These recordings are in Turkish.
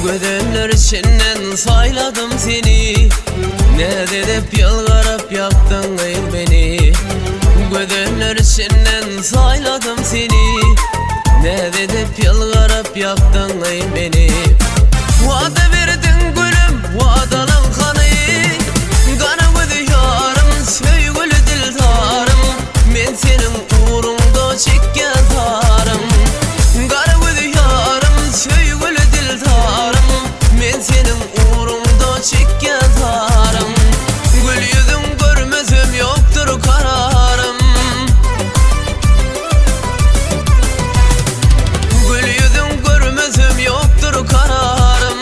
Gödemler içinden sayladım seni, ne dedip yalvarıp yaptın gayr beni. Gödemler içinden sayladım seni, ne dedip yalvarıp yaptın gayr beni. Vada verdin gülüm, vadalan kanı, kana gödü yarım, söygülü dildarım. Men senin uğrunda çekken tarım, kana gödü yarım, söygülü dildarım. Men senin uğrunda çekken tarım. Gül yüzün görmezim yoktur kararım. Gül yüzün görmezim yoktur kararım.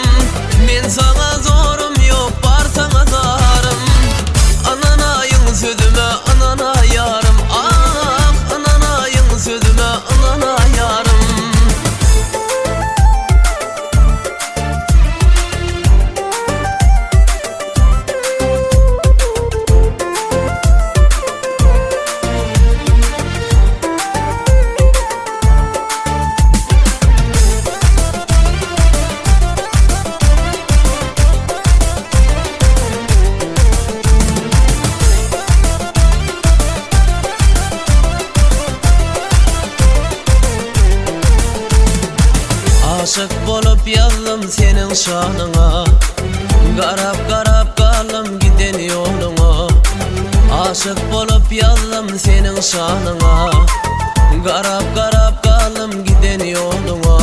Men sana zorum yok, var sana zarım. Ananayın sözüme, anana yarım. Ah, ananayın sözüme, anana yarım. Aşık bolup yazdım senin şanına, garap garap kaldım giden yoluna. Aşık bolup yazdım senin şanına, garap garap kaldım giden yoluna.